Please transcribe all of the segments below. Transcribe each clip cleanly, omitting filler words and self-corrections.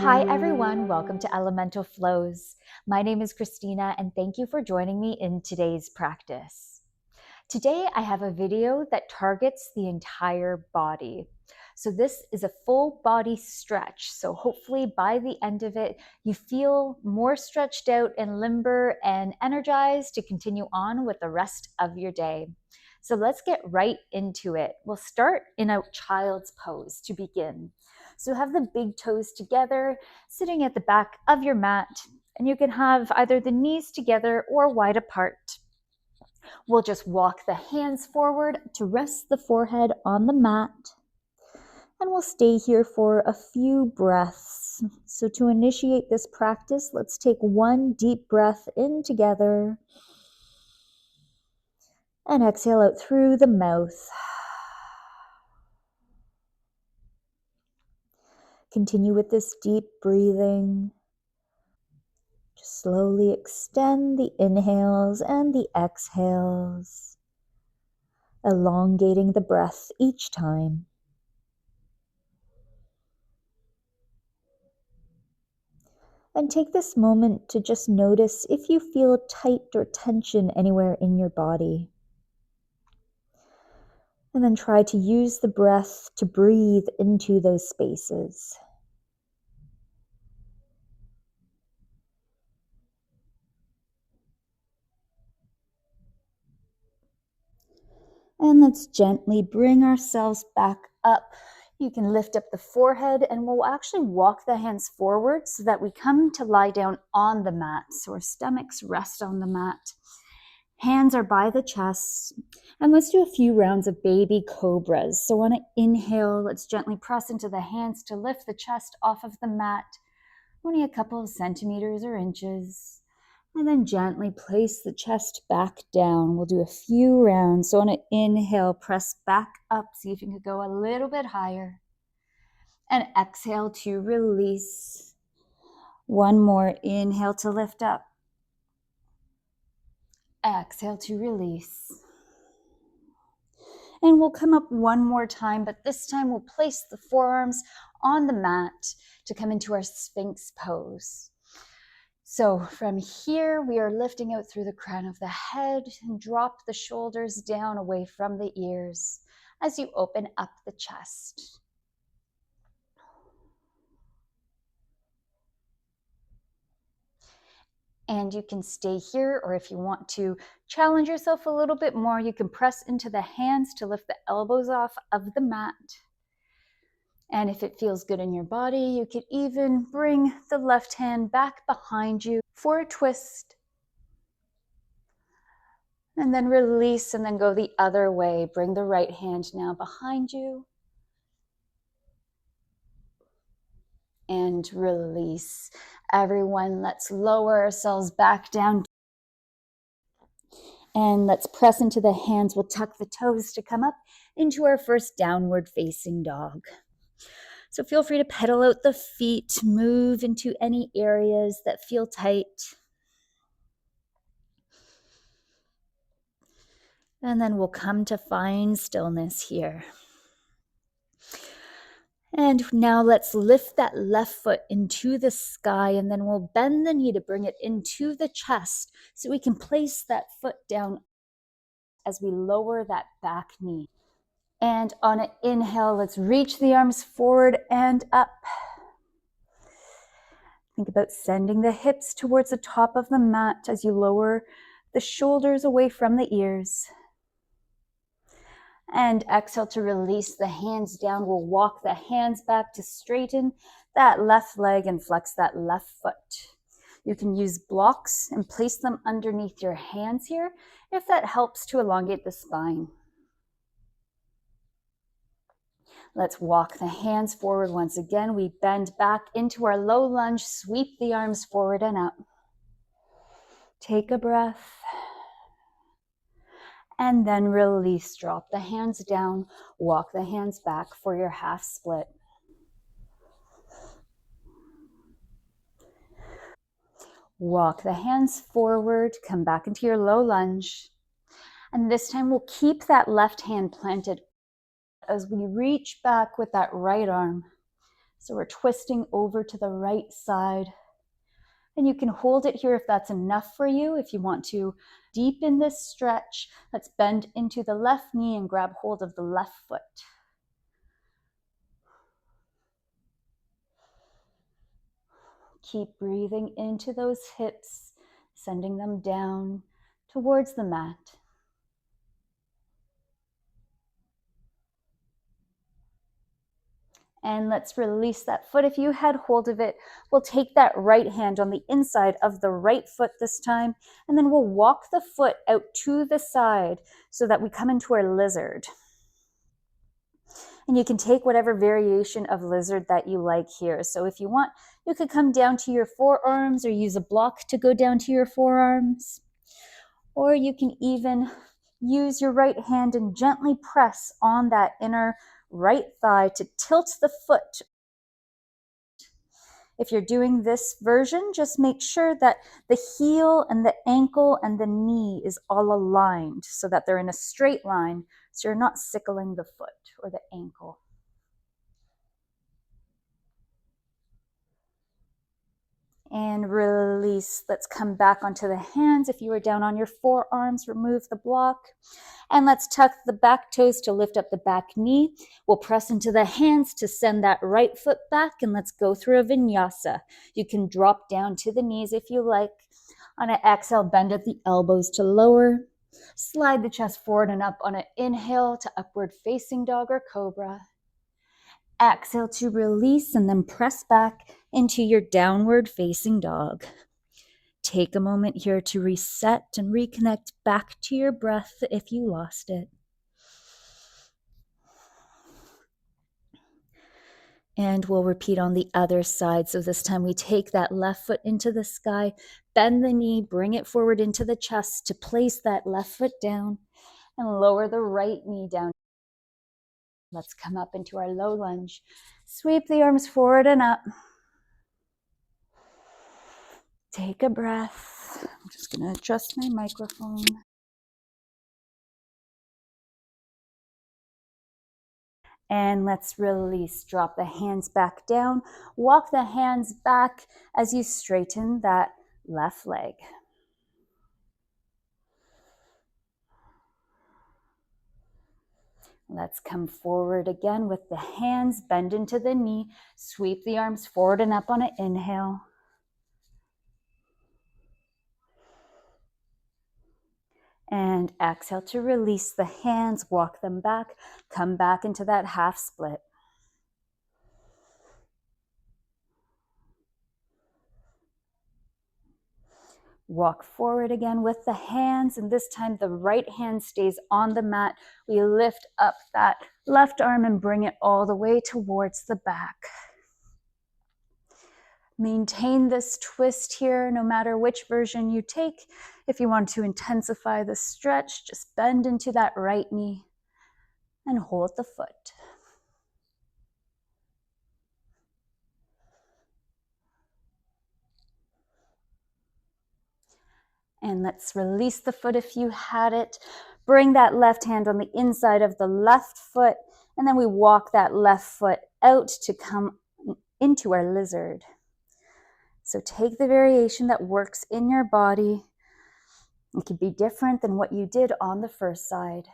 Hi everyone, welcome to Elemental Flows. My name is Christina and thank you for joining me in today's practice. Today I have a video that targets the entire body. So this is a full body stretch. So hopefully by the end of it, you feel more stretched out and limber and energized to continue on with the rest of your day. So let's get right into it. We'll start in a child's pose to begin. So have the big toes together, sitting at the back of your mat, and you can have either the knees together or wide apart. We'll just walk the hands forward to rest the forehead on the mat, and we'll stay here for a few breaths. So to initiate this practice, let's take one deep breath in together and exhale out through the mouth. Continue with this deep breathing. Just slowly extend the inhales and the exhales, elongating the breath each time. And take this moment to just notice if you feel tight or tension anywhere in your body. And then try to use the breath to breathe into those spaces. And let's gently bring ourselves back up. You can lift up the forehead and we'll actually walk the hands forward so that we come to lie down on the mat. So our stomachs rest on the mat. Hands are by the chest. And let's do a few rounds of baby cobras. So on an inhale, let's gently press into the hands to lift the chest off of the mat, only a couple of centimeters or inches. And then gently place the chest back down. We'll do a few rounds. So on an inhale, press back up. See if you can go a little bit higher. And exhale to release. One more inhale to lift up. Exhale to release. And we'll come up one more time, but this time we'll place the forearms on the mat to come into our Sphinx pose. So from here, we are lifting out through the crown of the head and drop the shoulders down away from the ears as you open up the chest. And you can stay here, or if you want to challenge yourself a little bit more, you can press into the hands to lift the elbows off of the mat. And if it feels good in your body, you could even bring the left hand back behind you for a twist. And then release and then go the other way. Bring the right hand now behind you. And release. Everyone, let's lower ourselves back down. And let's press into the hands. We'll tuck the toes to come up into our first downward facing dog. So feel free to pedal out the feet, move into any areas that feel tight. And then we'll come to find stillness here. And now let's lift that left foot into the sky, and then we'll bend the knee to bring it into the chest so we can place that foot down as we lower that back knee. And on an inhale, let's reach the arms forward and up. Think about sending the hips towards the top of the mat as you lower the shoulders away from the ears. And exhale to release the hands down. We'll walk the hands back to straighten that left leg and flex that left foot. You can use blocks and place them underneath your hands here if that helps to elongate the spine. Let's walk the hands forward once again. We bend back into our low lunge, sweep the arms forward and up. Take a breath. And then release, drop the hands down, walk the hands back for your half split. Walk the hands forward, come back into your low lunge. And this time we'll keep that left hand planted as we reach back with that right arm. So we're twisting over to the right side. And you can hold it here if that's enough for you. If you want to deepen this stretch, let's bend into the left knee and grab hold of the left foot. Keep breathing into those hips, sending them down towards the mat. And let's release that foot. If you had hold of it, we'll take that right hand on the inside of the right foot this time, and then we'll walk the foot out to the side so that we come into our lizard. And you can take whatever variation of lizard that you like here. So if you want, you could come down to your forearms or use a block to go down to your forearms. Or you can even use your right hand and gently press on that inner right thigh to tilt the foot. If you're doing this version, just make sure that the heel and the ankle and the knee is all aligned so that they're in a straight line, so you're not sickling the foot or the ankle. And release. Let's come back onto the hands. If you were down on your forearms, remove the block. And let's tuck the back toes to lift up the back knee. We'll press into the hands to send that right foot back, and let's go through a vinyasa. You can drop down to the knees if you like. On an exhale, bend at the elbows to lower. Slide the chest forward and up on an inhale to upward facing dog or cobra. Exhale to release and then press back into your downward facing dog. Take a moment here to reset and reconnect back to your breath if you lost it. And we'll repeat on the other side. So this time we take that left foot into the sky, bend the knee, bring it forward into the chest to place that left foot down and lower the right knee down. Let's come up into our low lunge. Sweep the arms forward and up. Take a breath. I'm just going to adjust my microphone. And let's release. Drop the hands back down. Walk the hands back as you straighten that left leg. Let's come forward again with the hands, bend into the knee, sweep the arms forward and up on an inhale. And exhale to release the hands, walk them back, come back into that half split. Walk forward again with the hands, and this time the right hand stays on the mat. We lift up that left arm and bring it all the way towards the back. Maintain this twist here no matter which version you take. If you want to intensify the stretch, just bend into that right knee and hold the foot. And let's release the foot if you had it. Bring that left hand on the inside of the left foot, and then we walk that left foot out to come into our lizard. So take the variation that works in your body. It could be different than what you did on the first side.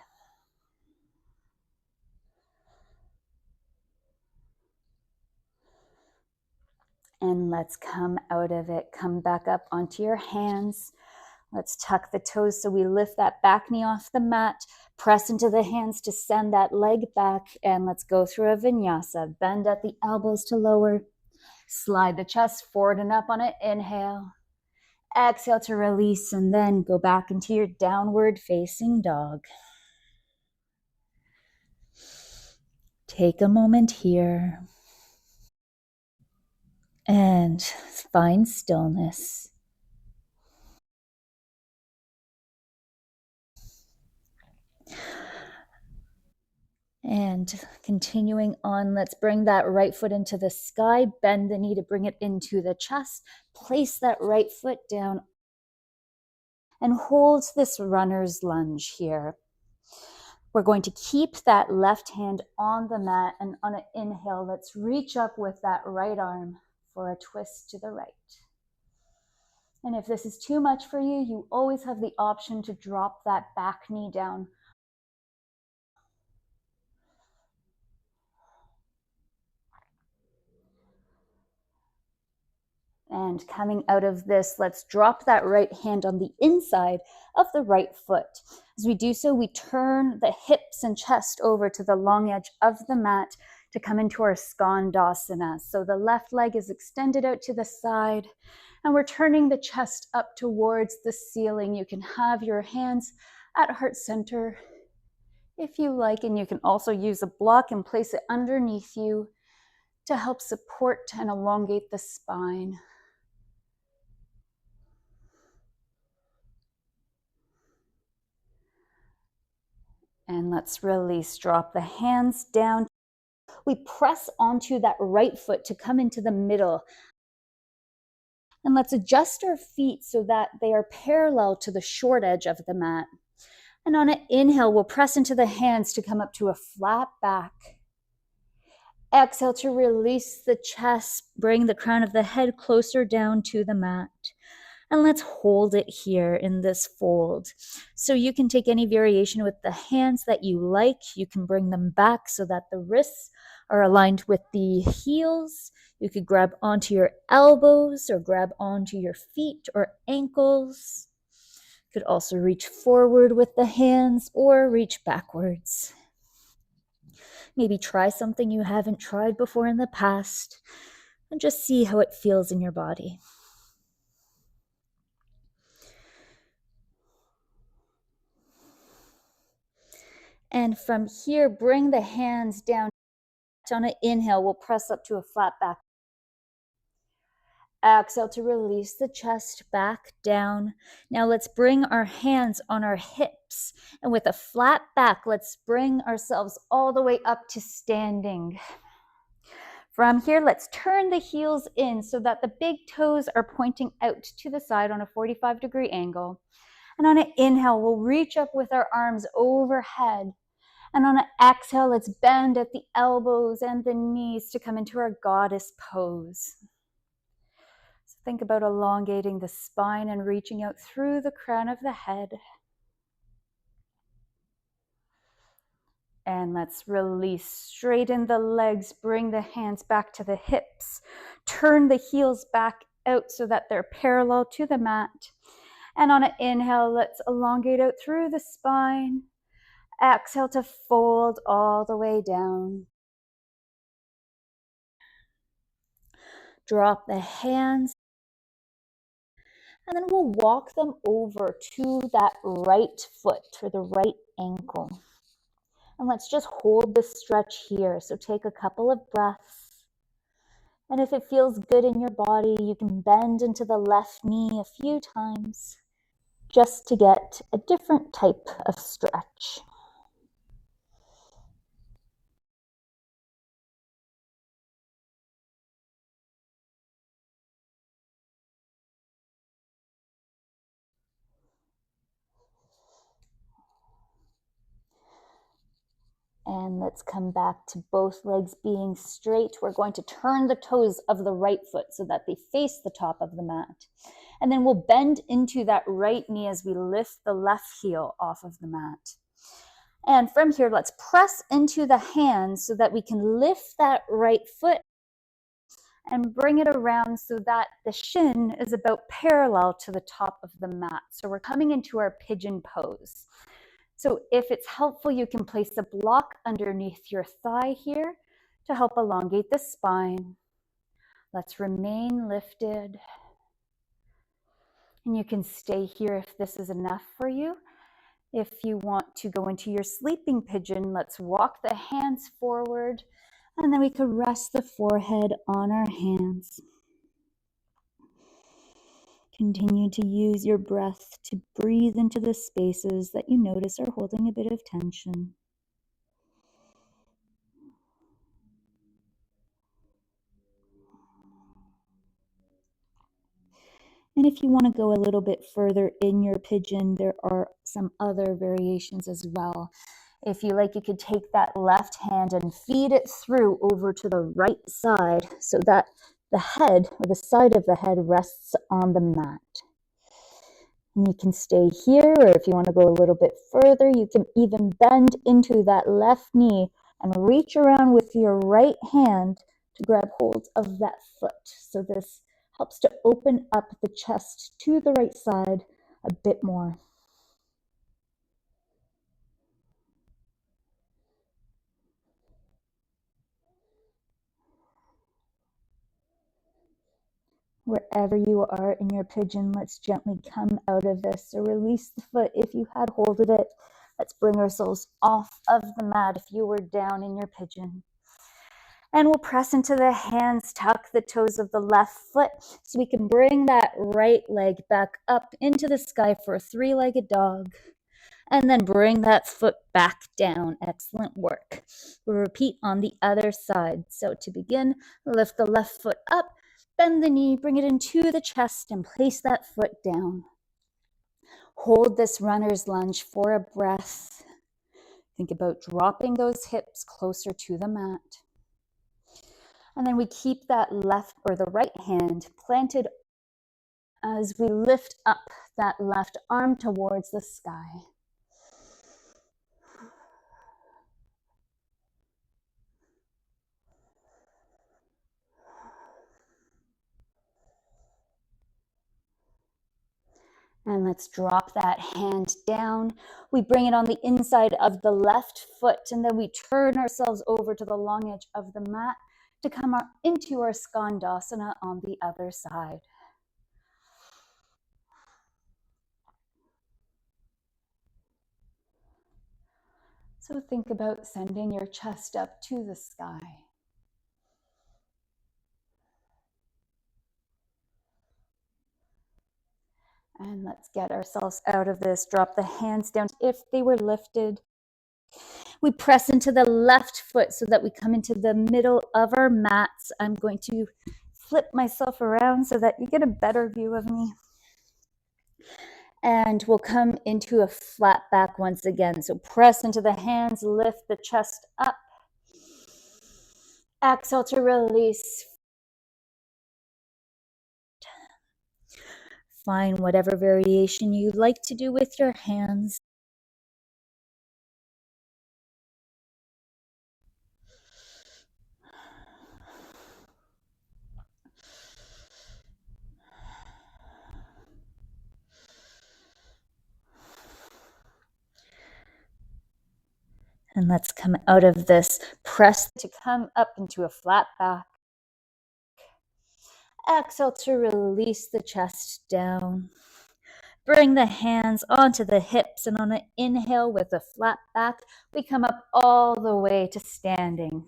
And let's come out of it. Come back up onto your hands. Let's tuck the toes so we lift that back knee off the mat. Press into the hands to send that leg back. And let's go through a vinyasa. Bend at the elbows to lower. Slide the chest forward and up on an inhale. Exhale to release and then go back into your downward facing dog. Take a moment here and find stillness. And continuing on, let's bring that right foot into the sky, bend the knee to bring it into the chest, place that right foot down and hold this runner's lunge here. We're going to keep that left hand on the mat, and on an inhale, let's reach up with that right arm for a twist to the right. And if this is too much for you, you always have the option to drop that back knee down. And coming out of this, let's drop that right hand on the inside of the right foot. As we do so, we turn the hips and chest over to the long edge of the mat to come into our Skandasana. So the left leg is extended out to the side, and we're turning the chest up towards the ceiling. You can have your hands at heart center if you like, and you can also use a block and place it underneath you to help support and elongate the spine. And let's release, drop the hands down. We press onto that right foot to come into the middle. And let's adjust our feet so that they are parallel to the short edge of the mat. And on an inhale, we'll press into the hands to come up to a flat back. Exhale to release the chest, bring the crown of the head closer down to the mat. And let's hold it here in this fold. So you can take any variation with the hands that you like. You can bring them back so that the wrists are aligned with the heels. You could grab onto your elbows or grab onto your feet or ankles. You could also reach forward with the hands or reach backwards. Maybe try something you haven't tried before in the past and just see how it feels in your body. And from here, bring the hands down. On an inhale, we'll press up to a flat back. Exhale to release the chest back down. Now let's bring our hands on our hips. And with a flat back, let's bring ourselves all the way up to standing. From here, let's turn the heels in so that the big toes are pointing out to the side on a 45-degree angle. And on an inhale, we'll reach up with our arms overhead. And on an exhale, let's bend at the elbows and the knees to come into our goddess pose. So think about elongating the spine and reaching out through the crown of the head. And let's release, straighten the legs, bring the hands back to the hips, turn the heels back out so that they're parallel to the mat. And on an inhale, let's elongate out through the spine. Exhale to fold all the way down. Drop the hands. And then we'll walk them over to that right foot or the right ankle. And let's just hold this stretch here. So take a couple of breaths. And if it feels good in your body, you can bend into the left knee a few times just to get a different type of stretch. And let's come back to both legs being straight. We're going to turn the toes of the right foot so that they face the top of the mat. And then we'll bend into that right knee as we lift the left heel off of the mat. And from here, let's press into the hands so that we can lift that right foot and bring it around so that the shin is about parallel to the top of the mat. So we're coming into our pigeon pose. So if it's helpful, you can place a block underneath your thigh here to help elongate the spine. Let's remain lifted. And you can stay here if this is enough for you. If you want to go into your sleeping pigeon, let's walk the hands forward, and then we could rest the forehead on our hands. Continue to use your breath to breathe into the spaces that you notice are holding a bit of tension. And if you want to go a little bit further in your pigeon, there are some other variations as well. If you like, you could take that left hand and feed it through over to the right side so that the head or the side of the head rests on the mat. And you can stay here, or if you want to go a little bit further, you can even bend into that left knee and reach around with your right hand to grab hold of that foot. So this helps to open up the chest to the right side a bit more. Wherever you are in your pigeon, let's gently come out of this. So release the foot if you had hold of it. Let's bring ourselves off of the mat if you were down in your pigeon. And we'll press into the hands, tuck the toes of the left foot so we can bring that right leg back up into the sky for a three-legged dog. And then bring that foot back down. Excellent work. We'll repeat on the other side. So to begin, lift the left foot up, bend the knee, bring it into the chest, and place that foot down. Hold this runner's lunge for a breath. Think about dropping those hips closer to the mat. And then we keep that left or the right hand planted as we lift up that left arm towards the sky. And let's drop that hand down. We bring it on the inside of the left foot, and then we turn ourselves over to the long edge of the mat to come into our Skandasana on the other side. So think about sending your chest up to the sky. And let's get ourselves out of this. Drop the hands down if they were lifted. We press into the left foot so that we come into the middle of our mats. I'm going to flip myself around so that you get a better view of me. And we'll come into a flat back once again. So press into the hands, lift the chest up. Exhale to release. Find whatever variation you like to do with your hands. And let's come out of this. Press to come up into a flat back. Exhale to release the chest down. Bring the hands onto the hips, and on an inhale with a flat back, we come up all the way to standing.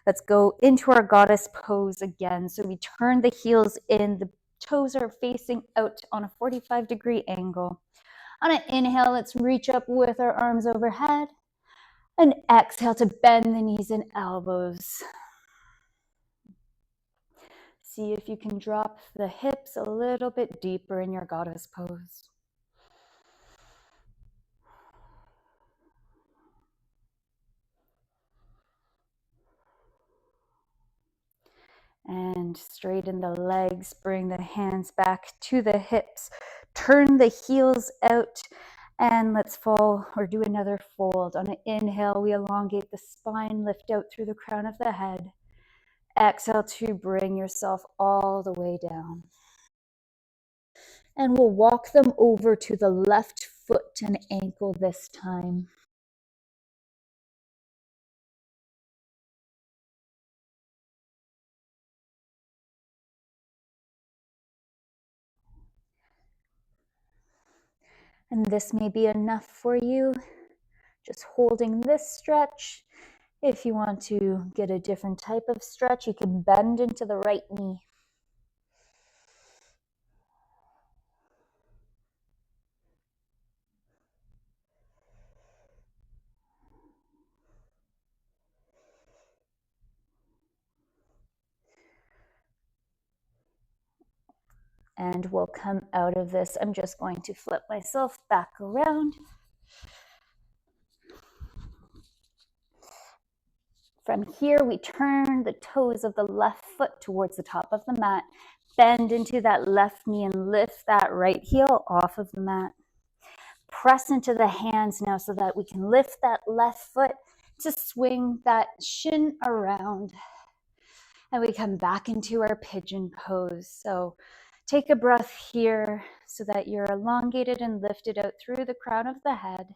Let's go into our goddess pose again. So we turn the heels in, the toes are facing out on a 45-degree angle. On an inhale, let's reach up with our arms overhead. And exhale to bend the knees and elbows. See if you can drop the hips a little bit deeper in your goddess pose. And straighten the legs, bring the hands back to the hips, turn the heels out, and let's fall or do another fold. On an inhale, we elongate the spine, lift out through the crown of the head. Exhale to bring yourself all the way down. And we'll walk them over to the left foot and ankle this time. And this may be enough for you, just holding this stretch. If you want to get a different type of stretch, you can bend into the right knee. And we'll come out of this. I'm just going to flip myself back around. From here, we turn the toes of the left foot towards the top of the mat. Bend into that left knee and lift that right heel off of the mat. Press into the hands now so that we can lift that left foot to swing that shin around. And we come back into our pigeon pose. So take a breath here so that you're elongated and lifted out through the crown of the head.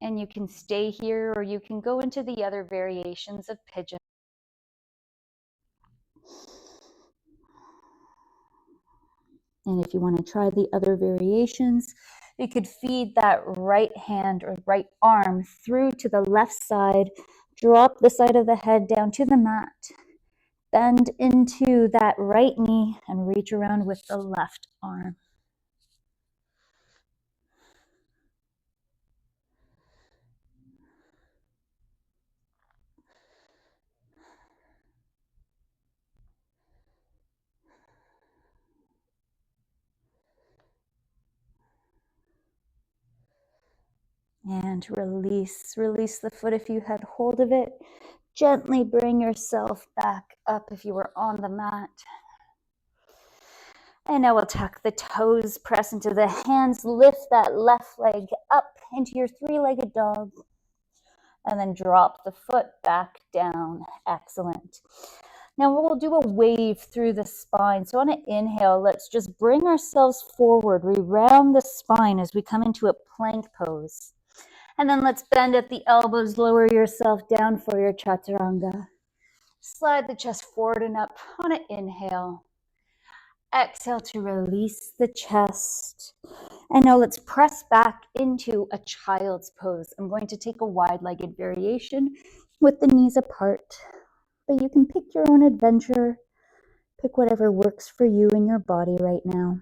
And you can stay here or you can go into the other variations of pigeon. And if you want to try the other variations, you could feed that right hand or right arm through to the left side, drop the side of the head down to the mat, bend into that right knee and reach around with the left arm. And release the foot if you had hold of it. Gently bring yourself back up if you were on the mat. And now we'll tuck the toes, press into the hands, lift that left leg up into your three-legged dog. And then drop the foot back down. Excellent. Now we'll do a wave through the spine. So on an inhale, let's just bring ourselves forward. We round the spine as we come into a plank pose. And then let's bend at the elbows, lower yourself down for your chaturanga. Slide the chest forward and up on an inhale. Exhale to release the chest. And now let's press back into a child's pose. I'm going to take a wide-legged variation with the knees apart, but you can pick your own adventure. Pick whatever works for you and your body right now.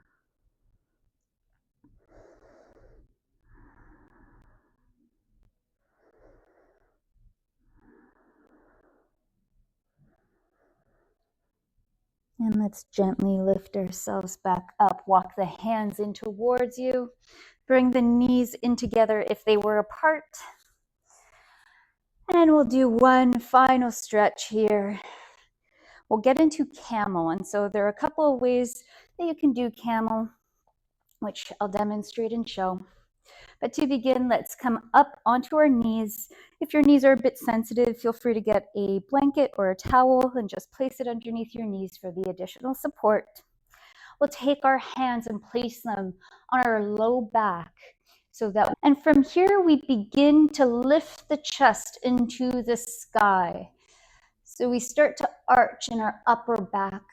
And let's gently lift ourselves back up. Walk the hands in towards you. Bring the knees in together if they were apart. And we'll do one final stretch here. We'll get into camel. And so there are a couple of ways that you can do camel, which I'll demonstrate and show. But to begin, let's come up onto our knees. If your knees are a bit sensitive, feel free to get a blanket or a towel and just place it underneath your knees for the additional support. We'll take our hands and place them on our low back. And from here, we begin to lift the chest into the sky. So we start to arch in our upper back.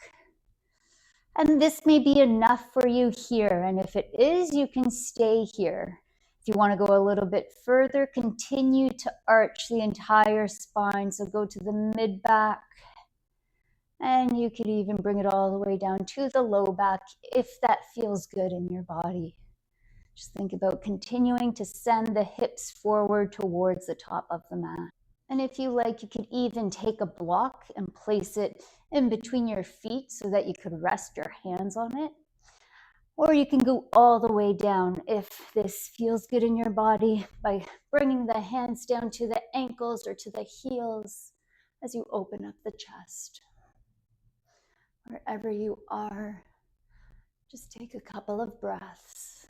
And this may be enough for you here. And if it is, you can stay here. If you want to go a little bit further, continue to arch the entire spine. So go to the mid back. And you could even bring it all the way down to the low back if that feels good in your body. Just think about continuing to send the hips forward towards the top of the mat. And if you like, you could even take a block and place it in between your feet so that you could rest your hands on it. Or you can go all the way down if this feels good in your body by bringing the hands down to the ankles or to the heels as you open up the chest. Wherever you are, just take a couple of breaths.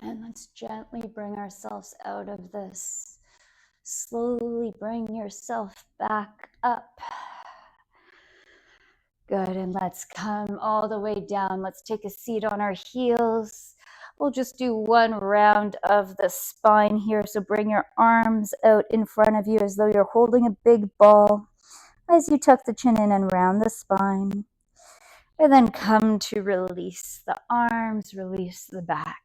And let's gently bring ourselves out of this. Slowly bring yourself back up. Good, and let's come all the way down. Let's take a seat on our heels. We'll just do one round of the spine here. So bring your arms out in front of you as though you're holding a big ball as you tuck the chin in and round the spine. And then come to release the arms, release the back.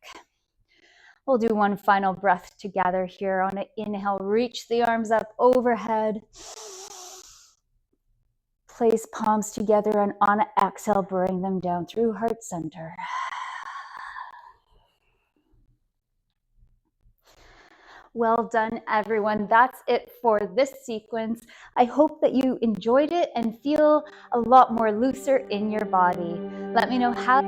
We'll do one final breath together here. On an inhale, reach the arms up overhead. Place palms together, and on an exhale, bring them down through heart center. Well done, everyone. That's it for this sequence. I hope that you enjoyed it and feel a lot more looser in your body. Let me know how